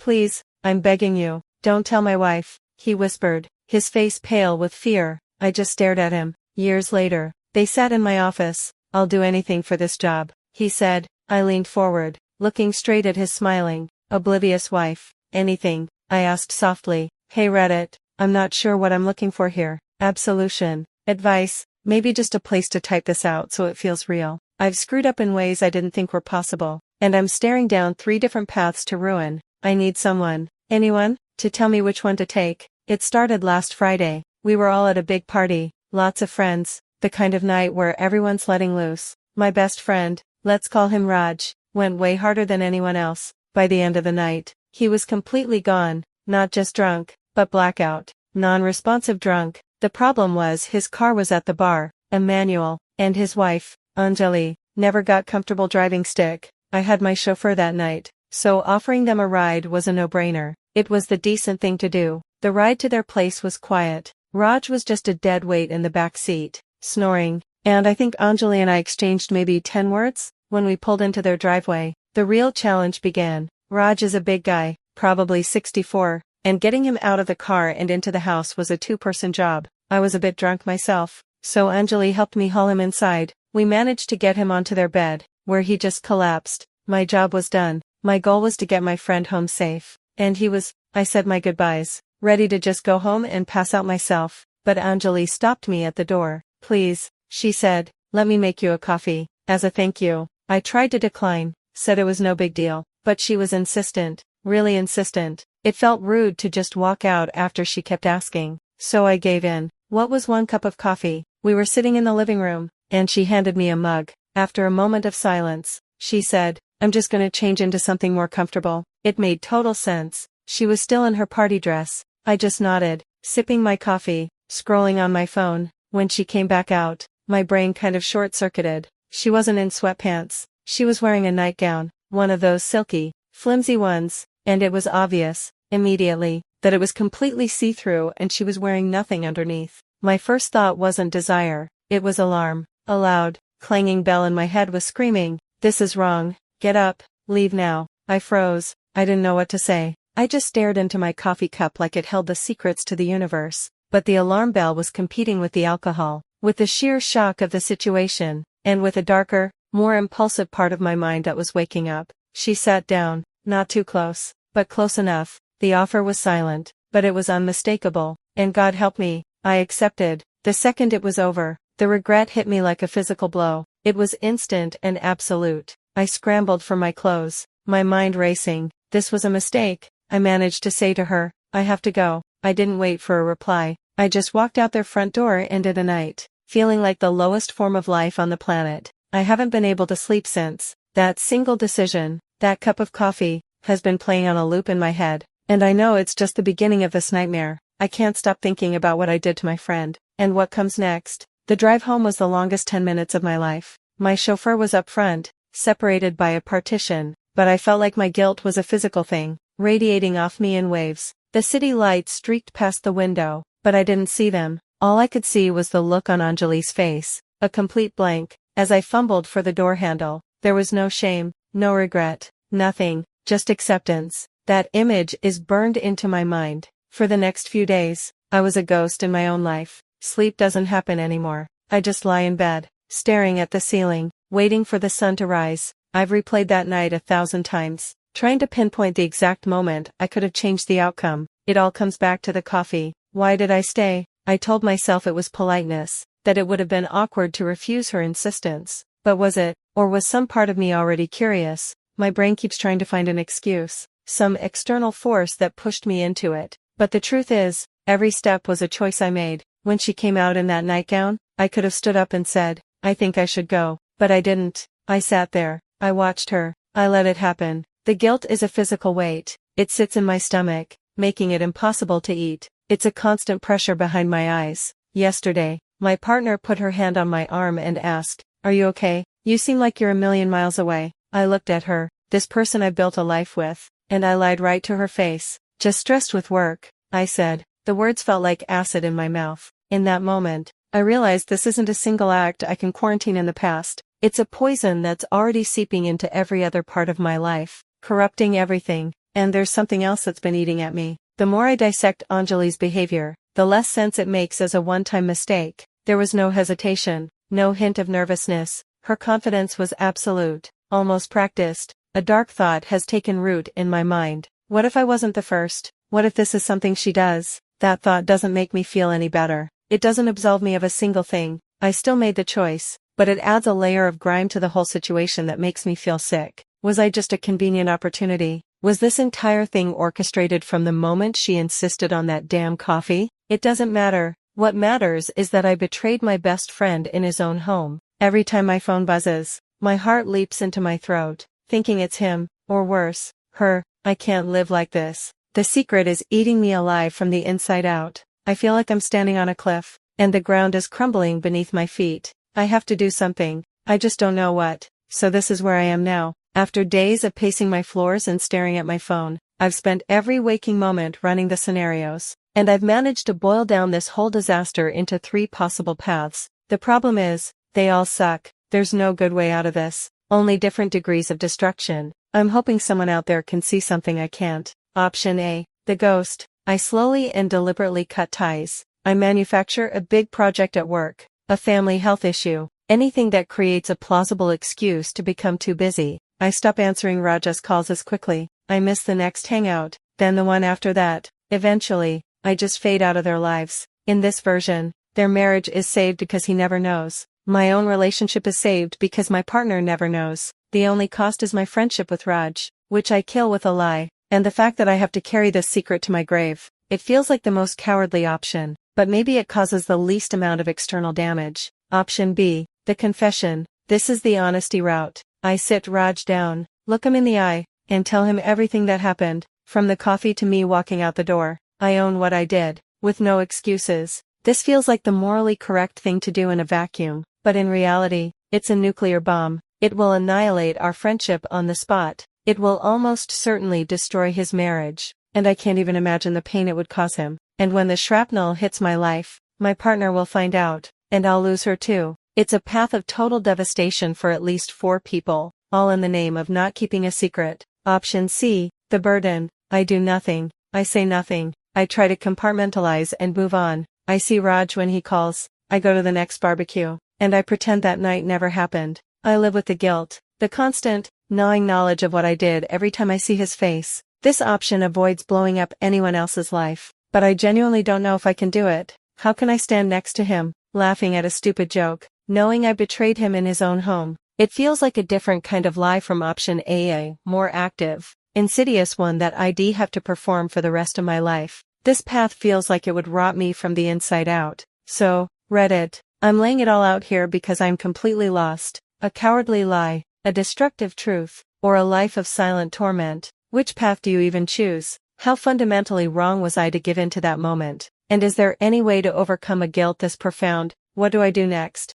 Please, I'm begging you, don't tell my wife, he whispered, his face pale with fear. I just stared at him. Years later, they sat in my office. I'll do anything for this job, he said. I leaned forward, looking straight at his smiling, oblivious wife. Anything, I asked softly. Hey Reddit, I'm not sure what I'm looking for here. Absolution, advice, maybe just a place to type this out so it feels real. I've screwed up in ways I didn't think were possible, and I'm staring down 3 different paths to ruin. I need someone, anyone, to tell me which one to take. It started last Friday. We were all at a big party, lots of friends, the kind of night where everyone's letting loose. My best friend, let's call him Raj, went way harder than anyone else. By the end of the night, he was completely gone, not just drunk, but blackout, non-responsive drunk. The problem was his car was at the bar, Emmanuel, and his wife, Anjali, never got comfortable driving stick. I had my chauffeur that night, so offering them a ride was a no-brainer. It was the decent thing to do. The ride to their place was quiet. Raj was just a dead weight in the back seat, snoring, and I think Anjali and I exchanged maybe 10 words. When we pulled into their driveway, the real challenge began. Raj is a big guy, probably 64, and getting him out of the car and into the house was a 2-person job. I was a bit drunk myself, so Anjali helped me haul him inside. We managed to get him onto their bed, where he just collapsed. My job was done. My goal was to get my friend home safe, and he was. I said my goodbyes, ready to just go home and pass out myself, but Anjali stopped me at the door. Please, she said, let me make you a coffee, as a thank you. I tried to decline, said it was no big deal, but she was insistent, really insistent. It felt rude to just walk out after she kept asking, so I gave in. What was 1 cup of coffee? We were sitting in the living room, and she handed me a mug. After a moment of silence, she said, I'm just gonna change into something more comfortable. It made total sense. She was still in her party dress. I just nodded, sipping my coffee, scrolling on my phone. When she came back out, my brain kind of short-circuited. She wasn't in sweatpants. She was wearing a nightgown, one of those silky, flimsy ones, and it was obvious, immediately, that it was completely see-through and she was wearing nothing underneath. My first thought wasn't desire, it was alarm. A loud, clanging bell in my head was screaming, this is wrong, get up, leave now. I froze, I didn't know what to say. I just stared into my coffee cup like it held the secrets to the universe, but the alarm bell was competing with the alcohol, with the sheer shock of the situation, and with a darker, more impulsive part of my mind that was waking up. She sat down, not too close, but close enough. The offer was silent, but it was unmistakable, and God help me, I accepted. The second it was over, the regret hit me like a physical blow. It was instant and absolute. I scrambled for my clothes, my mind racing. This was a mistake. I managed to say to her, I have to go. I didn't wait for a reply. I just walked out their front door into the night, feeling like the lowest form of life on the planet. I haven't been able to sleep since. That single decision, that cup of coffee, has been playing on a loop in my head, and I know it's just the beginning of this nightmare. I can't stop thinking about what I did to my friend, and what comes next. The drive home was the longest 10 minutes of my life. My chauffeur was up front, separated by a partition, but I felt like my guilt was a physical thing, radiating off me in waves. The city lights streaked past the window, but I didn't see them. All I could see was the look on Anjali's face, a complete blank. As I fumbled for the door handle, there was no shame, no regret, nothing, just acceptance. That image is burned into my mind. For the next few days, I was a ghost in my own life. Sleep doesn't happen anymore. I just lie in bed, staring at the ceiling, waiting for the sun to rise. I've replayed that night 1,000 times, trying to pinpoint the exact moment I could have changed the outcome. It all comes back to the coffee. Why did I stay? I told myself it was politeness, that it would have been awkward to refuse her insistence. But was it, or was some part of me already curious? My brain keeps trying to find an excuse, some external force that pushed me into it. But the truth is, every step was a choice I made. When she came out in that nightgown, I could have stood up and said, I think I should go. But I didn't. I sat there. I watched her. I let it happen. The guilt is a physical weight. It sits in my stomach, making it impossible to eat. It's a constant pressure behind my eyes. Yesterday, my partner put her hand on my arm and asked, Are you okay? You seem like you're a million miles away. I looked at her, this person I built a life with, and I lied right to her face. Just stressed with work, I said. The words felt like acid in my mouth. In that moment, I realized this isn't a single act I can quarantine in the past. It's a poison that's already seeping into every other part of my life, corrupting everything. And there's something else that's been eating at me. The more I dissect Anjali's behavior, the less sense it makes as a one-time mistake. There was no hesitation, no hint of nervousness. Her confidence was absolute, almost practiced. A dark thought has taken root in my mind. What if I wasn't the first? What if this is something she does? That thought doesn't make me feel any better. It doesn't absolve me of a single thing. I still made the choice, but it adds a layer of grime to the whole situation that makes me feel sick. Was I just a convenient opportunity? Was this entire thing orchestrated from the moment she insisted on that damn coffee? It doesn't matter. What matters is that I betrayed my best friend in his own home. Every time my phone buzzes, my heart leaps into my throat, thinking it's him, or worse, her. I can't live like this. The secret is eating me alive from the inside out. I feel like I'm standing on a cliff, and the ground is crumbling beneath my feet. I have to do something. I just don't know what. So this is where I am now. After days of pacing my floors and staring at my phone, I've spent every waking moment running the scenarios, and I've managed to boil down this whole disaster into 3 possible paths. The problem is, they all suck. There's no good way out of this, only different degrees of destruction. I'm hoping someone out there can see something I can't. Option A, the ghost. I slowly and deliberately cut ties. I manufacture a big project at work, a family health issue, anything that creates a plausible excuse to become too busy. I stop answering Raja's calls as quickly. I miss the next hangout, then the one after that. Eventually, I just fade out of their lives. In this version, their marriage is saved because he never knows. My own relationship is saved because my partner never knows. The only cost is my friendship with Raj, which I kill with a lie, and the fact that I have to carry this secret to my grave. It feels like the most cowardly option, but maybe it causes the least amount of external damage. Option B, the confession. This is the honesty route. I sit Raj down, look him in the eye, and tell him everything that happened, from the coffee to me walking out the door. I own what I did, with no excuses. This feels like the morally correct thing to do in a vacuum, but in reality, it's a nuclear bomb. It will annihilate our friendship on the spot. It will almost certainly destroy his marriage, and I can't even imagine the pain it would cause him. And when the shrapnel hits my life, my partner will find out, and I'll lose her too. It's a path of total devastation for at least 4 people, all in the name of not keeping a secret. Option C, the burden. I do nothing. I say nothing. I try to compartmentalize and move on. I see Raj when he calls. I go to the next barbecue, and I pretend that night never happened. I live with the guilt, the constant, gnawing knowledge of what I did every time I see his face. This option avoids blowing up anyone else's life, but I genuinely don't know if I can do it. How can I stand next to him, laughing at a stupid joke, knowing I betrayed him in his own home? It feels like a different kind of lie from option A, more active, insidious one that I'd have to perform for the rest of my life. This path feels like it would rot me from the inside out. So, Reddit, I'm laying it all out here because I'm completely lost. A cowardly lie, a destructive truth, or a life of silent torment. Which path do you even choose? How fundamentally wrong was I to give in to that moment? And is there any way to overcome a guilt this profound? What do I do next?